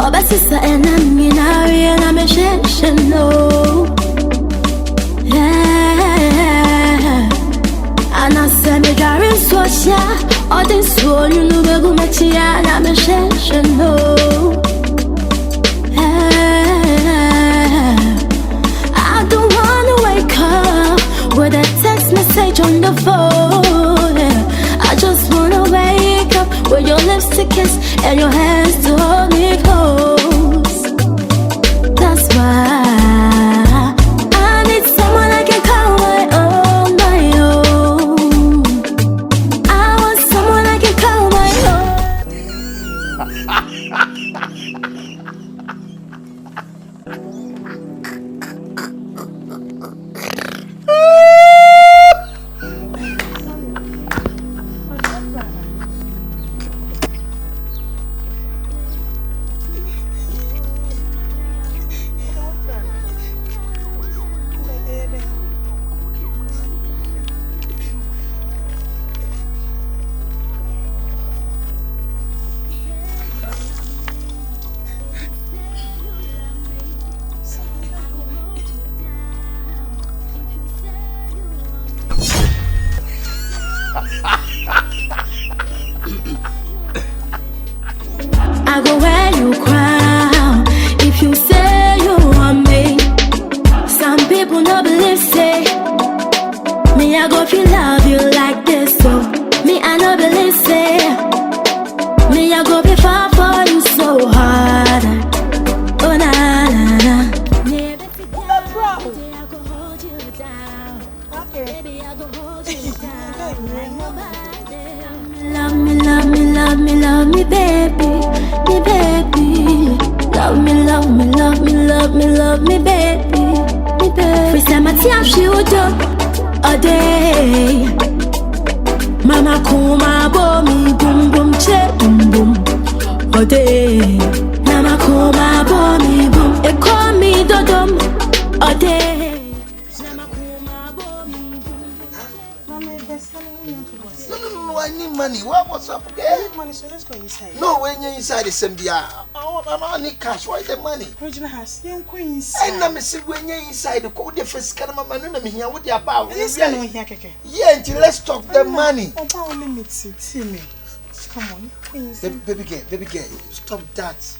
Obasisa enaminari enameshesheno. Anasemi garin socia, odin swolu nubegu mechia nameshesheno. I don't wanna wake up with a text message on the phone. I just wanna wake up with your lips to kiss and your hands to hold me close. That's why I need someone I can call my own, my own. I want someone I can call my own. I go wear you crown if you say you want me. Some people no believe say me I go feel love you like this, so me I no believe say me I go be far for you so hard. Oh na na na. Baby I go hold you down. Baby I go hold you down. Love me, love me, love me, love me, baby, me baby. Love me, love me, love me, love me, love me, baby, me baby. First time I tell you do a day. Mama kuma bo me boom boom che boom boom a day. Mama kuma bo me boom. It call me dodom a day. Mama kuma bo me boom. Mommy, there's something No, I need money. What's up? Okay? money, so let's go inside. No, when you're inside the same I need cash. Why the money? Original house, young queen inside. And I'm saying when you're inside the code, the first kind of man, I'm here with your power. Yeah, until let's talk the money. Oh, power limits it. See me. Come on, queen. Baby girl, stop that.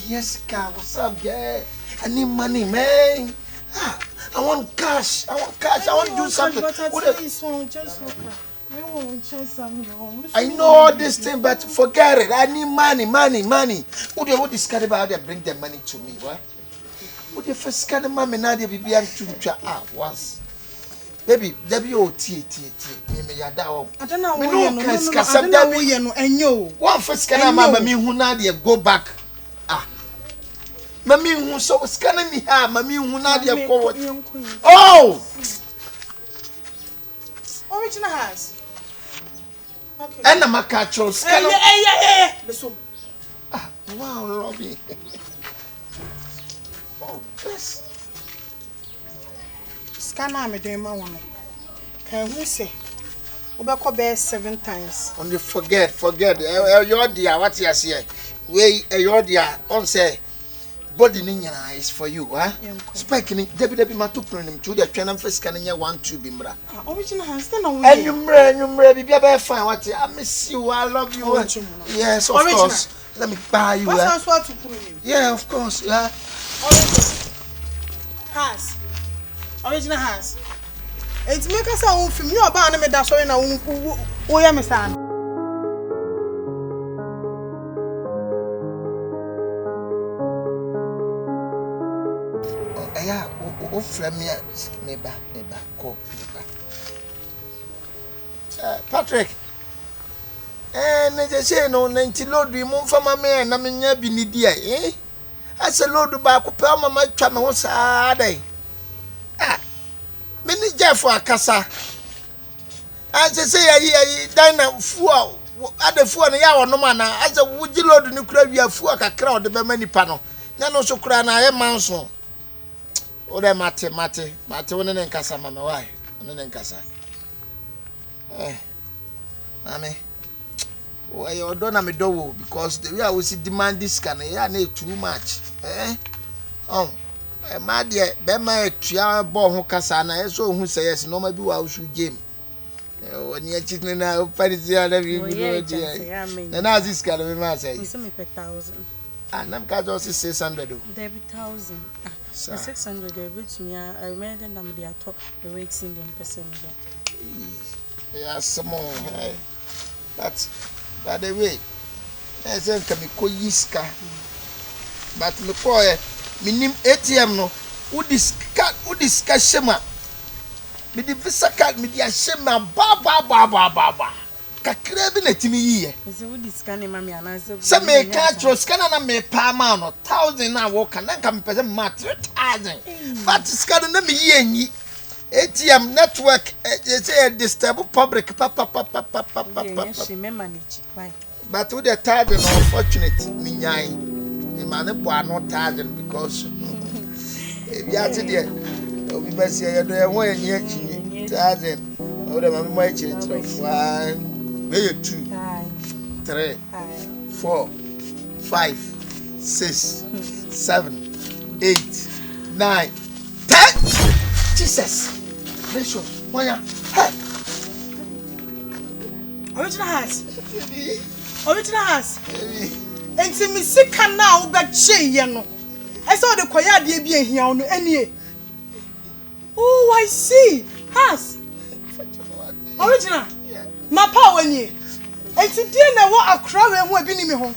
Yes, car, what's up, girl? I need money, man. I want cash. I want to do something. But just look at. I know all this thing, but forget it. I need money. Who the scared about they bring the money to me? What? Who the first scared mommy now they be to once. Baby, W-O-T. Me ya da o. I don't know Me where no you can know. scared I don't know where you you know. And you. One first scared mama me who now they go back. Mami who so scanning me ha. Mami who now they go. Oh. Original house. Okay. And I'm a catcher. Scan. Yeah. Wow, Robbie. Oh, yes. Scanner me doing my one. Can we say? Obeko bear 7 times. Only forget. Your dear, what you say? We your dear. On say, body ninya is for you, huh? Speaking, Debbie Matupunim to the channel for scanning your 1 2 bimbra. Original house, then on And you be fine. What I miss you, I love you. Yes, of course. Let me buy you. What's what to put in? Yeah, of course. Yeah. House. Original house. It's make us our own film. You are bound to make that story now. Oh, yeah, Miss Anne. Yeah, from me back, go. Patrick. And as I say, no, 90 load, we move from my man, I mean, you be needy, eh? As a load back, Pelma, my channel was a day. Many Jeff for a casa. As I say, I dine fool, other 4 hour no man, as a would you load the nuclear, you have 4 crowd, the many panel. None also cry, I am manson. Oh, that mate, one and casa, mamma, why? And then casa. Mammy, Why you don't have me do because the way I will see demand this can need too much. My dear, Bema Tria Bon Casana, so who says no maybe I should game. When you're cheating now, Parizia, and as this can be my say, 1,000. And I'm got also 600. There be 1,000. 600 they reach me. I remember them they are top the rates in the person. Yeah, some more. But by the way, I said can be Koyiska. But me boy, minim ATM no. Udisca shema. Me di visa card me di shema ba. Kakra bi na timi yiye. Is it udisca ne mami anase. Se me ka tro scanner na me pa ma no 1,000 na wo kan na me pese ma 3,000. But scanner na me yiye nyi. ATM network say disturb public pa. She me manage. Why? But with the 1,000 unfortunate me nyai. E ma ne bo ano 1,000 because if you are there, we must say you do a one year 1,000. Oh, the mamma change 1, maybe 2, 3, 4, 5, 6, 7, 8, 9, 10. Jesus. Let's show. Why? Original house. And to me, sick now, but she, I saw the choir dear being here on any. Oh, I see. Has original. My power in you. And today, now what a crowd and what been in me home.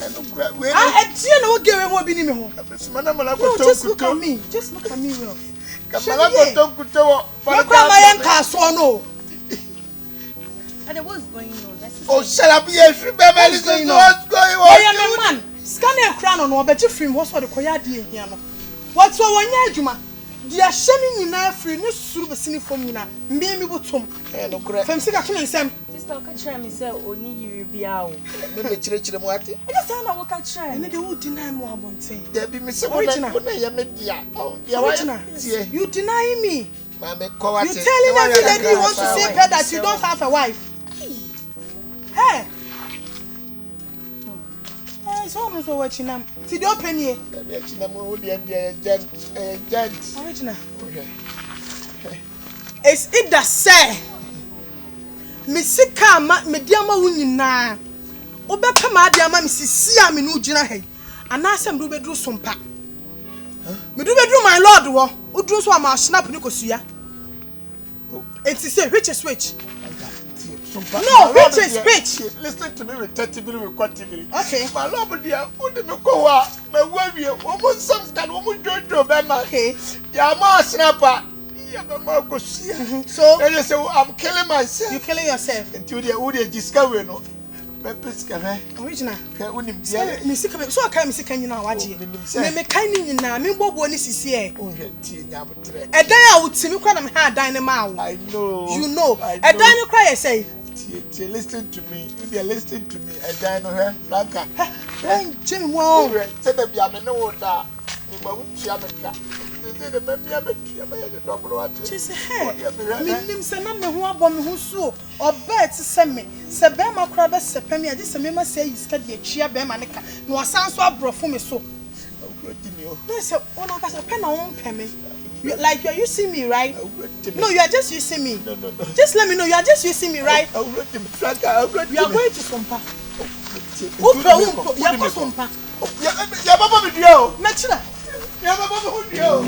I had seen no girl what been in me home. Just look at me. Just look at me, well. My grandma and castle, no. And what's going on? Oh, shut up, yes, remember what's going on. I am a man. Scanning a crown on but you film what's for the choir dear. What's all 1 year, Juma? They are shaming you now free, no super sinning for me now. Maybe what some. No correct. From Singapore, Sam. This talk at try me say only you be out. Maybe church the what? I just don't know what I try. And they would deny more about saying. There be Miss Original. Original. You deny me. You telling every lady you want to say bed that you don't have a wife. Hey. So I'm also watching them. See the open here. Original. It's it that say. Misika me diama wunina. Obepa ma diama misisia me no gina he. Anasem do bedru sompa. Me do bedru my lord wo. Udru so am snap ni kosua. It is which is which. No, which is which? Listen to me with 30 minutes with 40 minutes. Okay. My lord, dear, who did me go out? My worry, woman, some can woman join to Bema. Okay. Yama snapper. So, and you say, I'm killing myself. You're killing yourself. Until the Udia discover no. Original. So I can't see you now. What you? Me kind in now. Me what one is here. A day I would see me when I'm hard dynamo. I know. You know. A dino cry, I say. Listen to me. If you listen to me, a dino her, Franka. Jim, well, said that you have no water. Just me say na me ho abom me ho so obet se me se be ma kra be se pemi ade se me ma say iska de atwia be ma ne ka no asan so abrofo me so no say ona ka se pe na won pe me like you are using me, right? No, you are just using me. No. Just let me know you are just using me, right? We are going to Sompa. You are Sompa. Yeah, Baba video. Metna. Yeah, Baba video.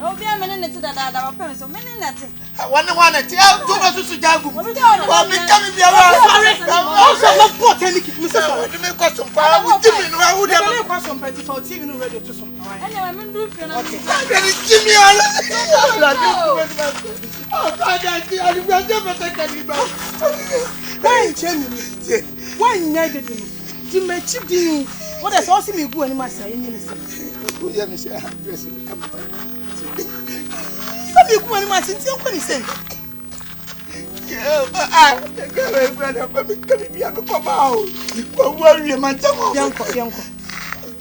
No, be a minute that our parents, so many nothing. One, two versus Jagu. Well, becoming the also not put any Mr. Custom power with Jimmy. I would have a question for TV radio to some. And I'm in Jimmy. Why needed him? To make you what has also me go and my say. be going to see somebody say. The girl is brother, but me come out. But worry, my Yanko.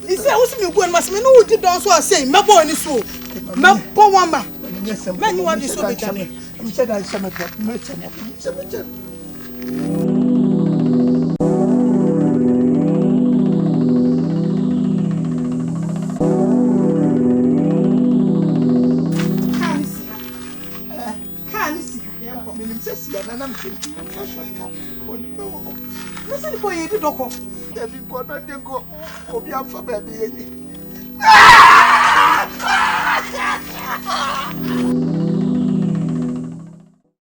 He said, what's me going to me? No, did don't so say, my boy is so. My poor woman. Man, you want to so much. I'm said I some merchant. Listen, boy, you did not come. Obi afa baby.